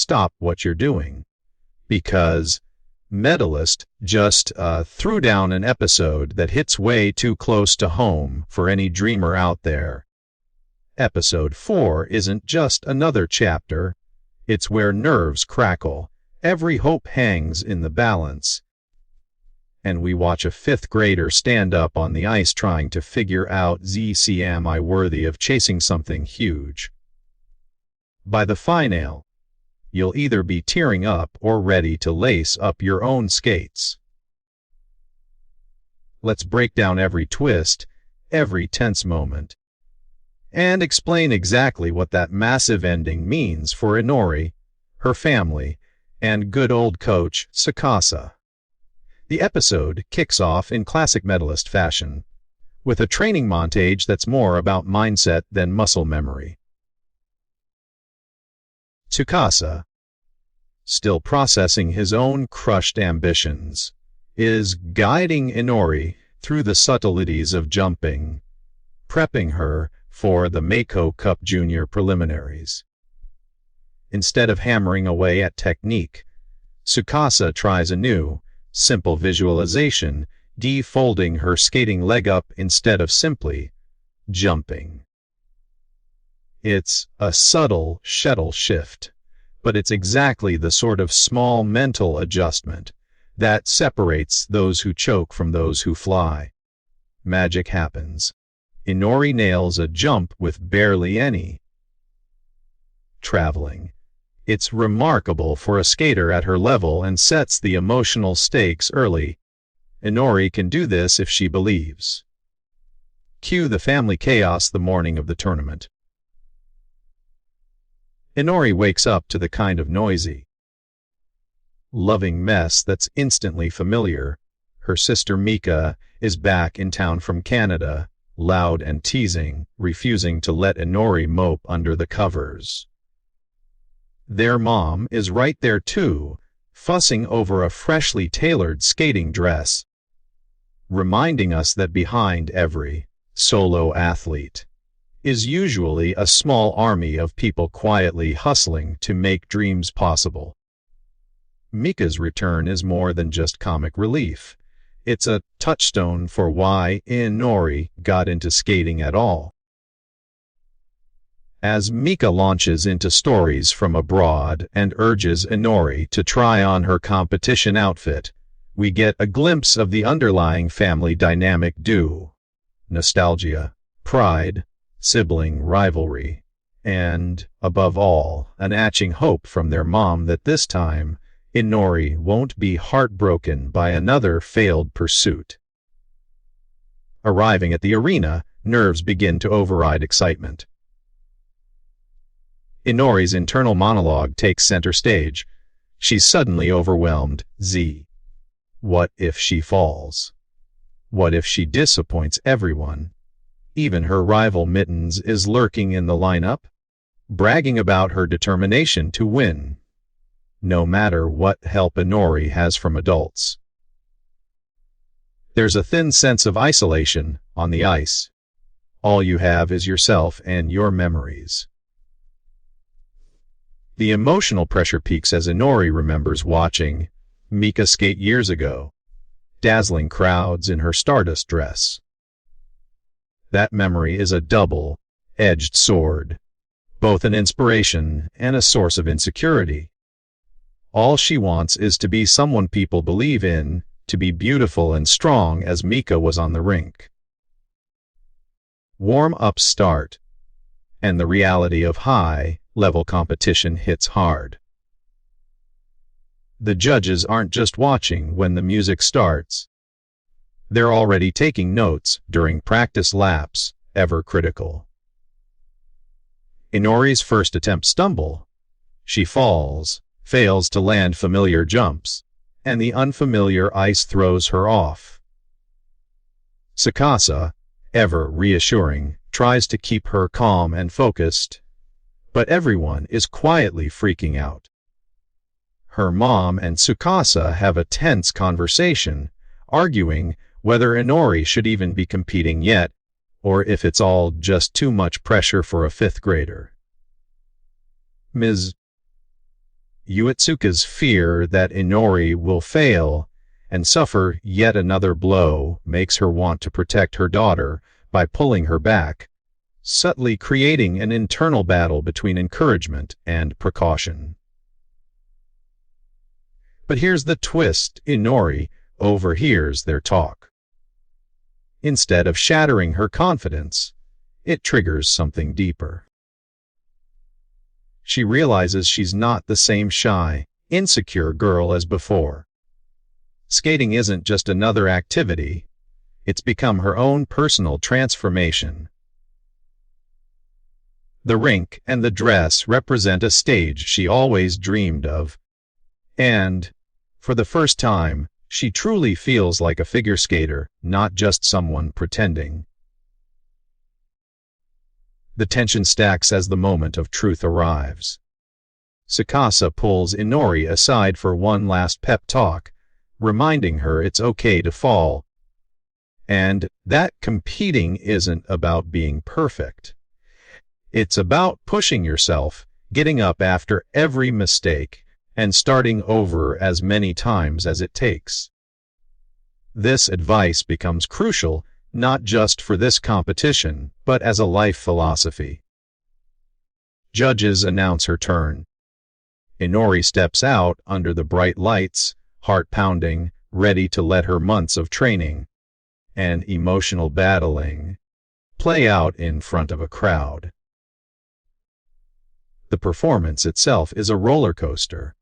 stop what you're doing. Because Medalist just threw down an episode that hits way too close to home for any dreamer out there. Episode 4 isn't just another chapter. It's where nerves crackle, every hope hangs in the balance, and we watch a fifth grader stand up on the ice trying to figure out am I worthy of chasing something huge. By the finale, you'll either be tearing up or ready to lace up your own skates. Let's break down every twist, every tense moment, and explain exactly what that massive ending means for Inori, her family, and good old coach Tsukasa. The episode kicks off in classic Medalist fashion, with a training montage that's more about mindset than muscle memory. Tsukasa, still processing his own crushed ambitions, is guiding Inori through the subtleties of jumping, prepping her for the Mako Cup Junior preliminaries. Instead of hammering away at technique, Tsukasa tries a new, simple visualization, defolding her skating leg up instead of simply jumping. It's a subtle shuttle shift, but it's exactly the sort of small mental adjustment that separates those who choke from those who fly. Magic happens. Inori nails a jump with barely any traveling. It's remarkable for a skater at her level and sets the emotional stakes early. Inori can do this if she believes. Cue the family chaos the morning of the tournament. Inori wakes up to the kind of noisy, loving mess that's instantly familiar. Her sister Mika is back in town from Canada, loud and teasing, refusing to let Inori mope under the covers. Their mom is right there too, fussing over a freshly tailored skating dress, reminding us that behind every solo athlete is usually a small army of people quietly hustling to make dreams possible. Mika's return is more than just comic relief. It's a touchstone for why Inori got into skating at all. As Mika launches into stories from abroad and urges Inori to try on her competition outfit, we get a glimpse of the underlying family dynamic nostalgia, pride, sibling rivalry, and, above all, an aching hope from their mom that this time, Inori won't be heartbroken by another failed pursuit. Arriving at the arena, nerves begin to override excitement. Inori's internal monologue takes center stage. She's suddenly overwhelmed. What if she falls? What if she disappoints everyone? Even her rival Mittens is lurking in the lineup, bragging about her determination to win, no matter what help Inori has from adults. There's a thin sense of isolation on the ice. All you have is yourself and your memories. The emotional pressure peaks as Inori remembers watching Mika skate years ago, dazzling crowds in her Stardust dress. That memory is a double-edged sword, both an inspiration and a source of insecurity. All she wants is to be someone people believe in, to be beautiful and strong as Mika was on the rink. Warm-ups start, and the reality of high-level competition hits hard. The judges aren't just watching when the music starts. They're already taking notes during practice laps, ever critical. Inori's first attempts stumble. She falls, fails to land familiar jumps, and the unfamiliar ice throws her off. Tsukasa, ever reassuring, tries to keep her calm and focused, but everyone is quietly freaking out. Her mom and Tsukasa have a tense conversation, arguing whether Inori should even be competing yet, or if it's all just too much pressure for a fifth grader. Ms. Yuitsuka's fear that Inori will fail and suffer yet another blow makes her want to protect her daughter by pulling her back, subtly creating an internal battle between encouragement and precaution. But here's the twist: Inori overhears their talk. Instead of shattering her confidence, it triggers something deeper. She realizes she's not the same shy, insecure girl as before. Skating isn't just another activity, it's become her own personal transformation. The rink and the dress represent a stage she always dreamed of, and, for the first time, she truly feels like a figure skater, not just someone pretending. The tension stacks as the moment of truth arrives. Tsukasa pulls Inori aside for one last pep talk, reminding her it's okay to fall, and that competing isn't about being perfect. It's about pushing yourself, getting up after every mistake, and starting over as many times as it takes. This advice becomes crucial not just for this competition, but as a life philosophy. Judges announce her turn. Inori steps out under the bright lights, heart pounding, ready to let her months of training and emotional battling play out in front of a crowd. The performance itself is a roller coaster.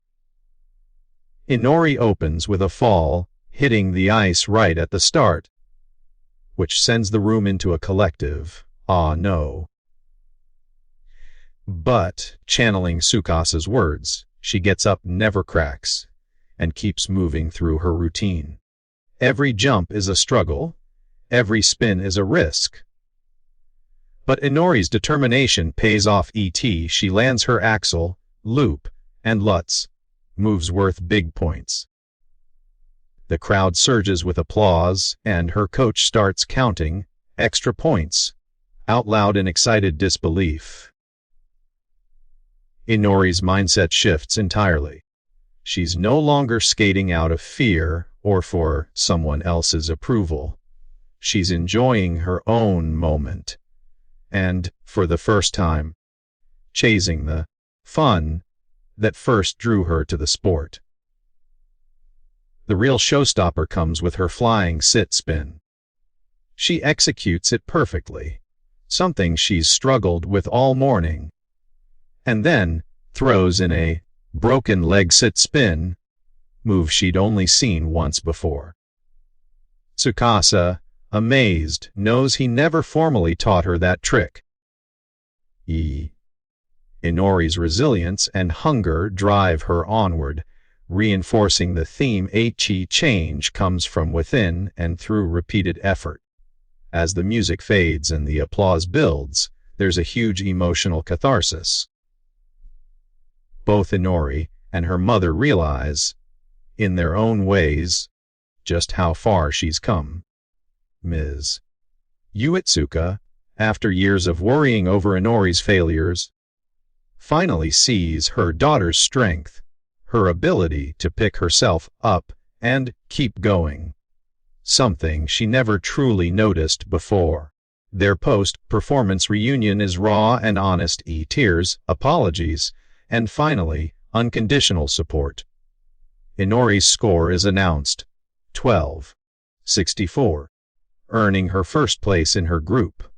Inori opens with a fall, hitting the ice right at the start, which sends the room into a collective, "Ah, no." But, channeling Tsukasa's words, she gets up, never cracks, and keeps moving through her routine. Every jump is a struggle, every spin is a risk. But Inori's determination pays off. She lands her axel, loop, and Lutz, moves worth big points. The crowd surges with applause, and her coach starts counting extra points out loud in excited disbelief. Inori's mindset shifts entirely. She's no longer skating out of fear or for someone else's approval. She's enjoying her own moment, and, for the first time, chasing the fun that first drew her to the sport. The real showstopper comes with her flying sit spin. She executes it perfectly, something she's struggled with all morning, and then throws in a broken leg sit spin, move she'd only seen once before. Tsukasa, amazed, knows he never formally taught her that trick. Inori's resilience and hunger drive her onward, reinforcing the theme. Change comes from within and through repeated effort. As the music fades and the applause builds, there's a huge emotional catharsis. Both Inori and her mother realize, in their own ways, just how far she's come. Ms. Yuitsuka, after years of worrying over Inori's failures, finally sees her daughter's strength, her ability to pick herself up and keep going, something she never truly noticed before. Their post-performance reunion is raw and honest. Tears, apologies, and finally, unconditional support. Inori's score is announced, 12.64, earning her first place in her group.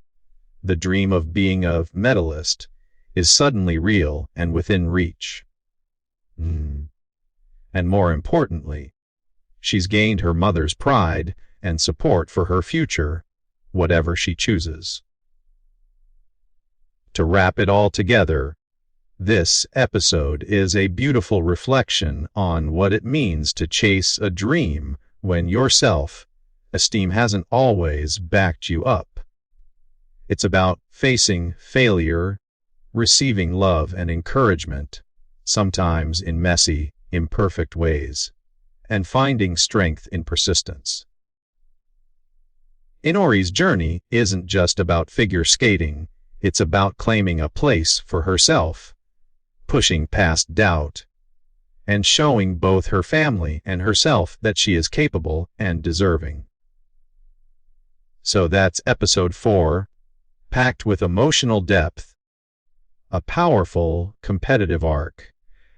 The dream of being a medalist is suddenly real and within reach. And more importantly, she's gained her mother's pride and support for her future, whatever she chooses. To wrap it all together, this episode is a beautiful reflection on what it means to chase a dream when your self-esteem hasn't always backed you up. It's about facing failure, receiving love and encouragement, sometimes in messy, imperfect ways, and finding strength in persistence. Inori's journey isn't just about figure skating, it's about claiming a place for herself, pushing past doubt, and showing both her family and herself that she is capable and deserving. So that's episode 4, packed with emotional depth, a powerful, competitive arc,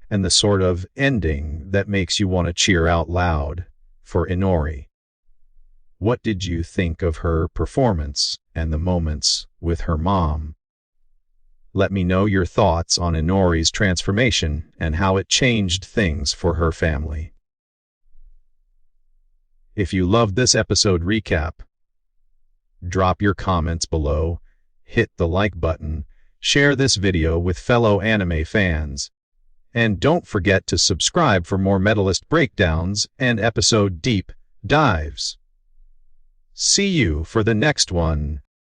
and the sort of ending that makes you want to cheer out loud for Inori. What did you think of her performance and the moments with her mom? Let me know your thoughts on Inori's transformation and how it changed things for her family. If you loved this episode recap, drop your comments below, hit the like button, share this video with fellow anime fans, and don't forget to subscribe for more Medalist breakdowns and episode deep dives. See you for the next one.